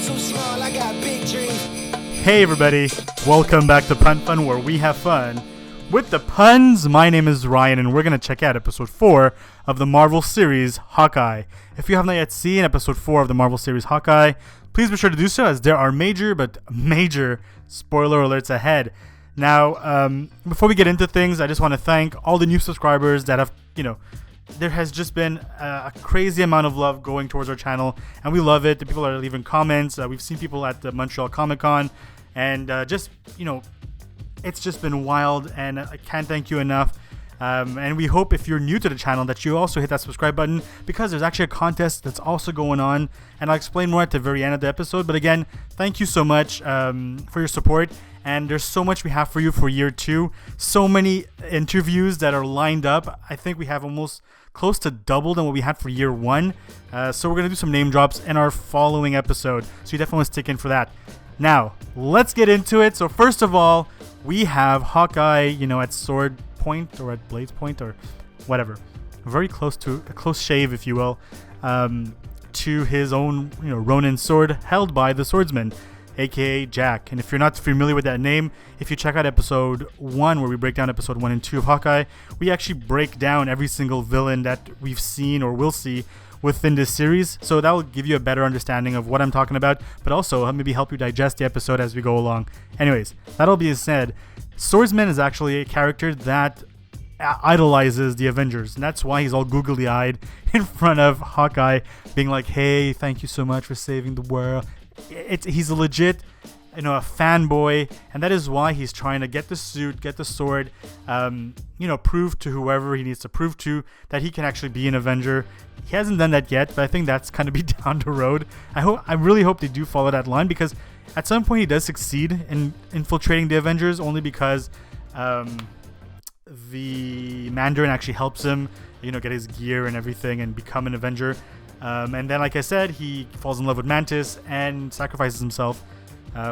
too small, I got big dreams. Hey everybody, welcome back to Pun Fun, where we have fun with the puns. My name is Ryan and we're going to check out episode 4 of the Marvel series Hawkeye. If you have not yet seen episode 4 of the Marvel series Hawkeye, please be sure to do so, as there are major spoiler alerts ahead. Now, before we get into things, I just want to thank all the new subscribers that have, there has just been a crazy amount of love going towards our channel, and we love it. The people are leaving comments. We've seen people at the Montreal Comic Con, and it's just been wild, and I can't thank you enough. And we hope, if you're new to the channel, that you also hit that subscribe button, because there's actually a contest that's also going on, and I'll explain more at the very end of the episode. But again, thank you so much for your support, and there's so much we have for you for year 2. So many interviews that are lined up. I think we have almost close to double than what we had for year 1. So we're going to do some name drops in our following episode, so you definitely want to stick in for that. Now, let's get into it. So first of all, we have Hawkeye, at sword point, or at blade's point, or whatever, very close to a close shave, if you will, to his own Ronin sword, held by the swordsman, aka Jack. And if you're not familiar with that name, if you check out episode 1, where we break down episode 1 and 2 of Hawkeye, we actually break down every single villain that we've seen or will see within this series, so that will give you a better understanding of what I'm talking about, but also maybe help you digest the episode as we go along. Anyways, that'll be said, Swordsman is actually a character that idolizes the Avengers, and that's why he's all googly-eyed in front of Hawkeye, being like, hey, thank you so much for saving the world. He's a legit, a fanboy, and that is why he's trying to get the suit, get the sword, prove to whoever he needs to prove to that he can actually be an Avenger. He hasn't done that yet, but I think that's kind of be down the road. I really hope they do follow that line, because at some point he does succeed in infiltrating the Avengers, only because the Mandarin actually helps him, get his gear and everything and become an Avenger. And then, like I said, he falls in love with Mantis and sacrifices himself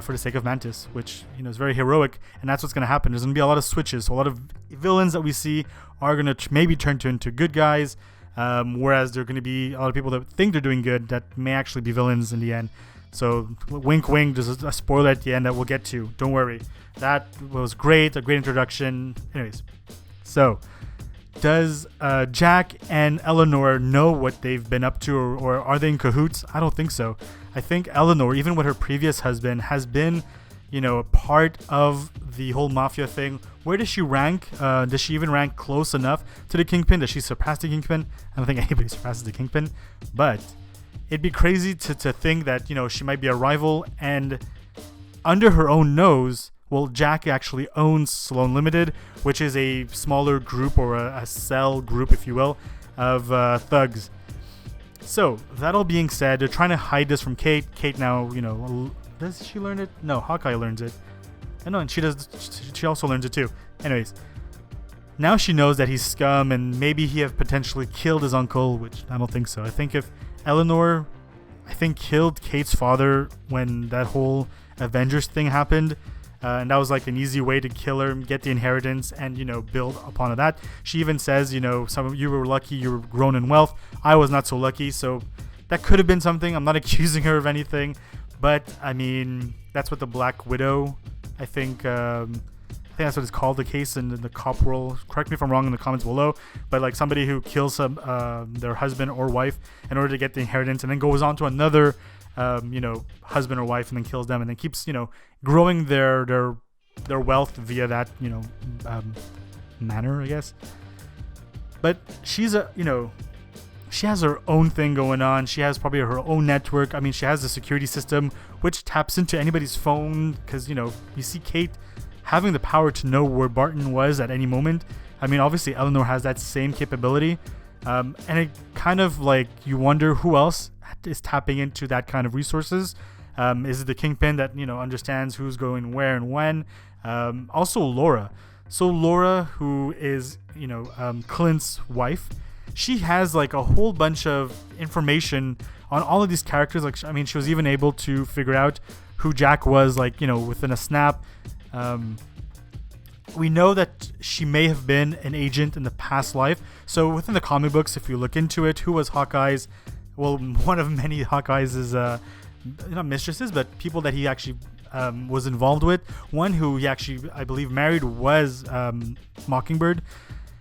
for the sake of Mantis, which is very heroic, and that's what's going to happen. There's going to be a lot of switches, so a lot of villains that we see are going to maybe turn into good guys, whereas there are going to be a lot of people that think they're doing good that may actually be villains in the end. So wink wink, there's a spoiler at the end that we'll get to, don't worry. That was great, a great introduction. Anyways, so does Jack and Eleanor know what they've been up to, or are they in cahoots? I don't think so. I think Eleanor, even with her previous husband, has been, a part of the whole mafia thing. Where does she rank? Does she even rank close enough to the Kingpin? Does she surpass the Kingpin? I don't think anybody surpasses the Kingpin, but it'd be crazy to think that, she might be a rival, and under her own nose, well, Jack actually owns Sloan Limited, which is a smaller group, or a cell group, if you will, of thugs. So, that all being said, they're trying to hide this from Kate. Kate now, does she learn it? No, Hawkeye learns it. No, and she also learns it too. Anyways, now she knows that he's scum, and maybe he have potentially killed his uncle, which I don't think so. I think if Eleanor, killed Kate's father when that whole Avengers thing happened, and that was like an easy way to kill her, get the inheritance, and build upon that. She even says, some of you were lucky, you were grown in wealth. I was not so lucky, so that could have been something. I'm not accusing her of anything, but I mean, that's what the Black Widow, I think that's what it's called, the case in the cop world. Correct me if I'm wrong in the comments below, but like somebody who kills their husband or wife in order to get the inheritance, and then goes on to another husband or wife, and then kills them, and then keeps growing their wealth via that manner, I guess. But she's she has her own thing going on. She has probably her own network. I mean, she has a security system which taps into anybody's phone, because you see Kate having the power to know where Barton was at any moment. I mean, obviously Eleanor has that same capability, and it kind of like, you wonder who else is tapping into that kind of resources. Is it the Kingpin that understands who's going where and when? Also Laura. So Laura, who is Clint's wife, she has like a whole bunch of information on all of these characters. Like, I mean, she was even able to figure out who Jack was, like, within a snap. We know that she may have been an agent in the past life. So within the comic books, if you look into it, who was Hawkeye's? Well, one of many Hawkeyes is not mistresses, but people that he actually was involved with. One who he actually, I believe, married was Mockingbird.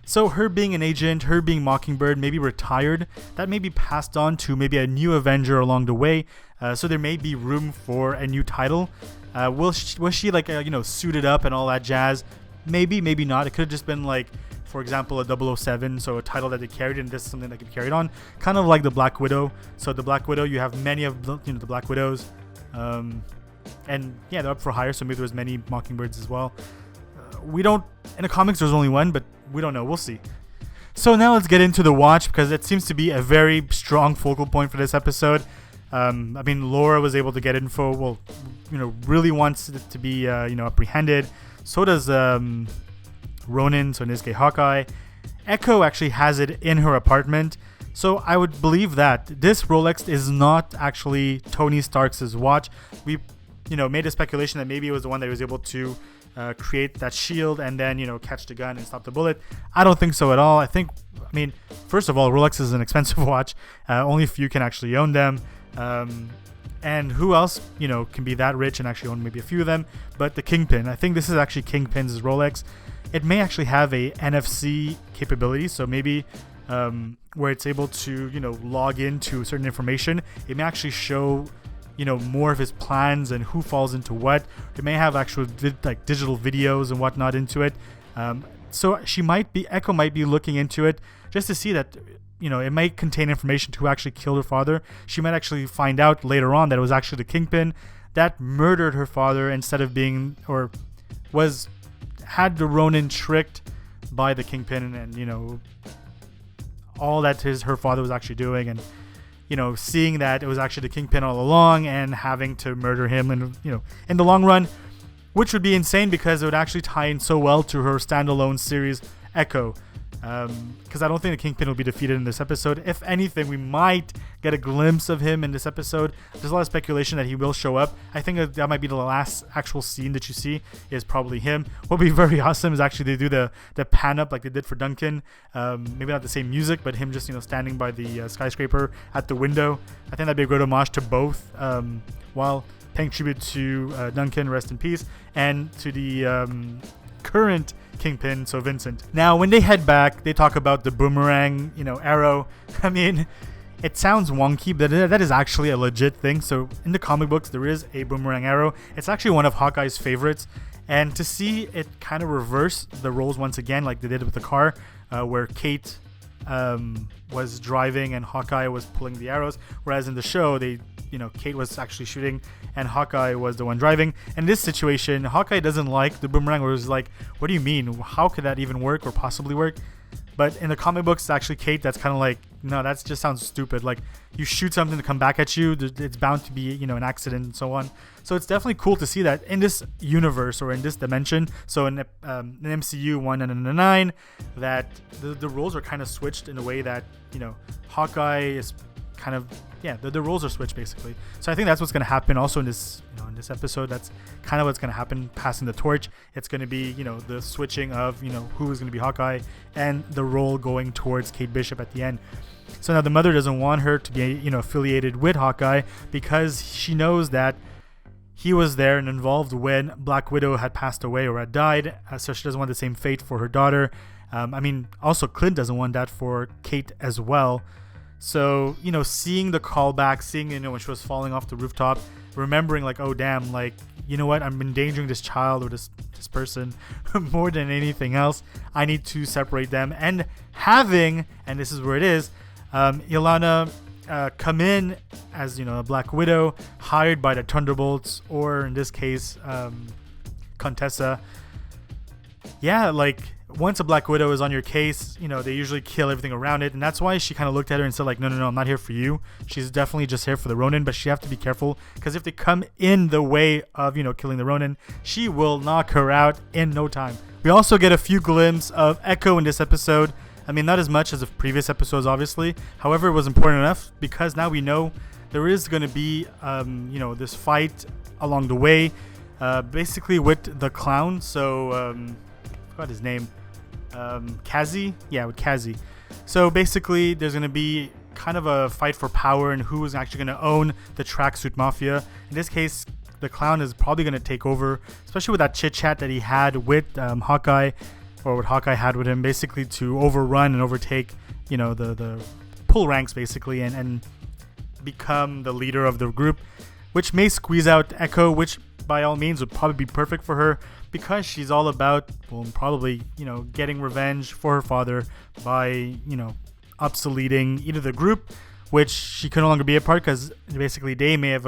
So her being an agent, her being Mockingbird, maybe retired, that may be passed on to maybe a new Avenger along the way. So there may be room for a new title. Was she like suited up and all that jazz? Maybe, maybe not. It could have just been like, for example, a 007, so a title that they carried, and this is something that could be carried on, kind of like the Black Widow. So the Black Widow, you have many of the Black Widows, and yeah, they're up for hire. So maybe there's many Mockingbirds as well. We don't, in the comics there's only one, but we don't know. We'll see. So now let's get into the watch, because it seems to be a very strong focal point for this episode. I mean, Laura was able to get info. Well, really wants it to be apprehended. So does Ronin, so in this case Hawkeye. Echo actually has it in her apartment. So I would believe that this Rolex is not actually Tony Stark's watch. We made a speculation that maybe it was the one that he was able to create that shield and then catch the gun and stop the bullet. I don't think so at all. I mean, first of all, Rolex is an expensive watch. Only a few can actually own them. And who else can be that rich and actually own maybe a few of them? But the Kingpin. I think this is actually Kingpin's Rolex. It may actually have a NFC capability, so maybe where it's able to log into certain information. It may actually show more of his plans and who falls into what. It may have actual digital videos and whatnot into it. So Echo might be looking into it just to see that it might contain information to who actually killed her father. She might actually find out later on that it was actually the Kingpin that murdered her father instead of being, or had the Ronin tricked by the Kingpin, and all that her father was actually doing, and seeing that it was actually the Kingpin all along and having to murder him, and in the long run, which would be insane because it would actually tie in so well to her standalone series Echo. Because I don't think the Kingpin will be defeated in this episode. If anything, we might get a glimpse of him in this episode. There's a lot of speculation that he will show up. I think that might be the last actual scene that you see is probably him. What would be very awesome is actually they do the pan up like they did for Duncan. Maybe not the same music, but him just standing by the skyscraper at the window. I think that'd be a great homage to both, while paying tribute to Duncan, rest in peace, and to the current Kingpin, so Vincent. Now, when they head back, they talk about the boomerang, arrow. I mean, it sounds wonky, but that is actually a legit thing. So in the comic books, there is a boomerang arrow. It's actually one of Hawkeye's favorites. And to see it kind of reverse the roles once again, like they did with the car, where Kate was driving and Hawkeye was pulling the arrows, whereas in the show, Kate was actually shooting and Hawkeye was the one driving. In this situation, Hawkeye doesn't like the boomerang, or is like, what do you mean? How could that even work or possibly work? But in the comic books, it's actually Kate that's kind of like, no, that just sounds stupid. Like, you shoot something to come back at you, it's bound to be, an accident and so on. So it's definitely cool to see that in this universe or in this dimension. So in MCU 199, that the roles are kind of switched in a way that, Hawkeye is kind of, the roles are switched basically. So I think that's what's going to happen also in this episode. That's kind of what's going to happen, passing the torch. It's going to be, the switching of, who is going to be Hawkeye and the role going towards Kate Bishop at the end. So now the mother doesn't want her to be, affiliated with Hawkeye because she knows that he was there and involved when Black Widow had passed away or had died. So she doesn't want the same fate for her daughter. Also Clint doesn't want that for Kate as well. So, seeing the callback, seeing, when she was falling off the rooftop, remembering like, oh, damn, like, you know what? I'm endangering this child or this person more than anything else. I need to separate them. And having, and this is where it is, Yelena come in as, a Black Widow, hired by the Thunderbolts, or in this case, Contessa. Yeah, like, once a Black Widow is on your case, they usually kill everything around it. And that's why she kind of looked at her and said, like, no, I'm not here for you. She's definitely just here for the Ronin, but she have to be careful because if they come in the way of, killing the Ronin, she will knock her out in no time. We also get a few glimpses of Echo in this episode. I mean, not as much as the previous episodes, obviously. However, it was important enough because now we know there is going to be, this fight along the way, basically with the clown. So, I forgot his name. Kazi? Yeah, with Kazi. So basically, there's going to be kind of a fight for power and who is actually going to own the tracksuit mafia. In this case, the clown is probably going to take over, especially with that chit chat that he had with Hawkeye, or what Hawkeye had with him, basically to overrun and overtake, the pull ranks basically, and become the leader of the group, which may squeeze out Echo, which by all means would probably be perfect for her, because she's all about, probably, getting revenge for her father by, obsoleting either the group, which she can no longer be a part, because basically they may have,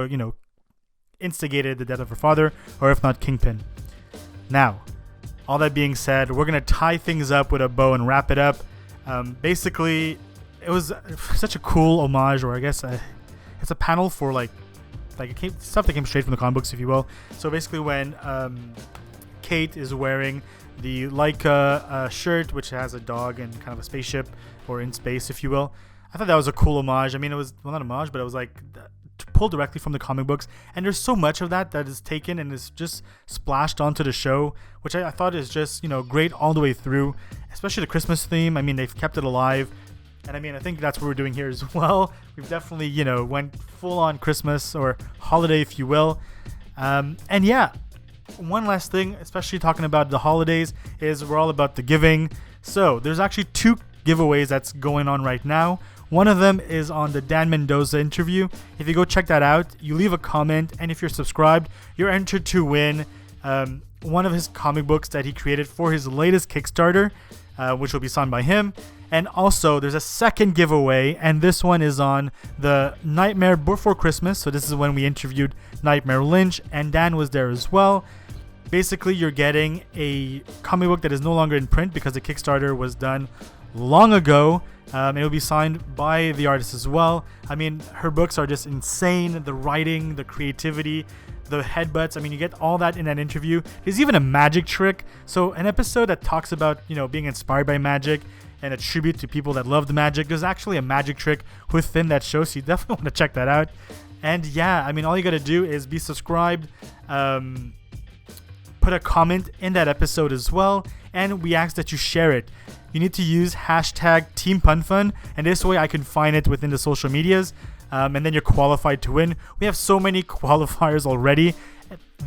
instigated the death of her father, or if not, Kingpin. Now, all that being said, we're going to tie things up with a bow and wrap it up. Basically, it was such a cool homage, or I guess it's a panel for stuff that came straight from the comic books, if you will. So basically when Kate is wearing the Leica shirt, which has a dog and kind of a spaceship, or in space, if you will, I thought that was a cool homage. I mean, it was, well, not homage, but it was like pulled directly from the comic books, and there's so much of that is taken and is just splashed onto the show, which I thought is just, great all the way through, especially the Christmas theme. I mean, they've kept it alive, and I mean, I think that's what we're doing here as well. We've definitely, went full on Christmas, or holiday, if you will. And yeah, one last thing, especially talking about the holidays, is we're all about the giving. So there's actually 2 giveaways that's going on right now. One of them is on the Dan Mendoza interview. If you go check that out, you leave a comment, and if you're subscribed, you're entered to win one of his comic books that he created for his latest Kickstarter, which will be signed by him. And also, there's a second giveaway, and this one is on the Nightmare Before Christmas. So this is when we interviewed Nightmare Lynch, and Dan was there as well. Basically, you're getting a comic book that is no longer in print because the Kickstarter was done long ago. It will be signed by the artist as well. I mean, her books are just insane. The writing, the creativity, the headbutts. I mean, you get all that in that interview. There's even a magic trick. So an episode that talks about, being inspired by magic and a tribute to people that love the magic. There's actually a magic trick within that show, so you definitely want to check that out. And yeah, I mean, all you got to do is be subscribed, put a comment in that episode as well, and we ask that you share it. You need to use hashtag #TeamPunFun, and this way I can find it within the social medias, and then you're qualified to win. We have so many qualifiers already.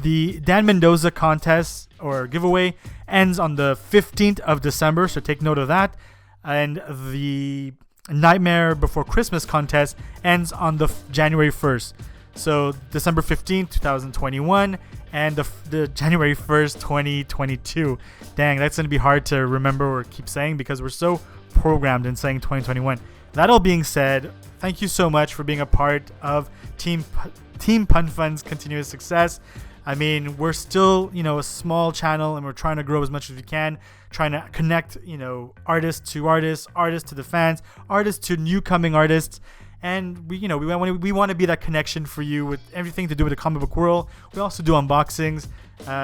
The Dan Mendoza contest or giveaway ends on the 15th of December, so take note of that. And the Nightmare Before Christmas contest ends on the January 1st. So December 15th, 2021, and the January 1st, 2022. Dang, that's going to be hard to remember or keep saying because we're so programmed in saying 2021. That all being said, thank you so much for being a part of Team PunFun's continuous success. I mean, we're still, a small channel, and we're trying to grow as much as we can, trying to connect, artists to artists, artists to the fans, artists to new coming artists. And we want to be that connection for you with everything to do with the comic book world. We also do unboxings.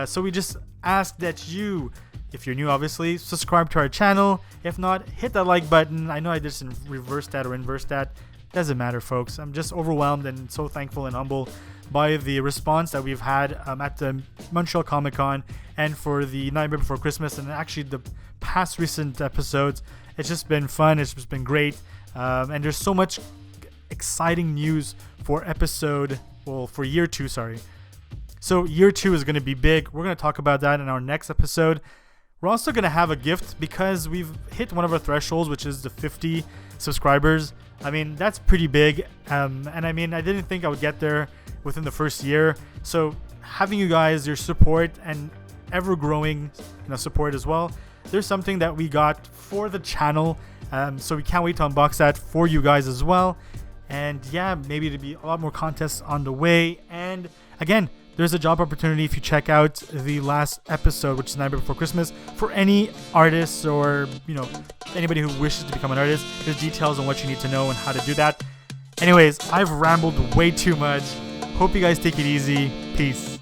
So we just ask that you, if you're new, obviously, subscribe to our channel. If not, hit that like button. I know I just reversed that or inverse that. Doesn't matter, folks. I'm just overwhelmed and so thankful and humble by the response that we've had at the Montreal Comic Con and for the Nightmare Before Christmas, and actually the past recent episodes. It's just been fun. It's just been great. And there's so much exciting news for year 2, sorry. So year 2 is going to be big. We're going to talk about that in our next episode. We're also going to have a gift because we've hit one of our thresholds, which is the 50 subscribers. I mean, that's pretty big. And I mean, I didn't think I would get there within the first year. So having you guys, your support and ever growing support as well. There's something that we got for the channel. So we can't wait to unbox that for you guys as well. And yeah, maybe to be a lot more contests on the way. And again, there's a job opportunity if you check out the last episode, which is Nightmare Before Christmas, for any artists or anybody who wishes to become an artist. There's details on what you need to know and how to do that. Anyways, I've rambled way too much. Hope you guys take it easy. Peace.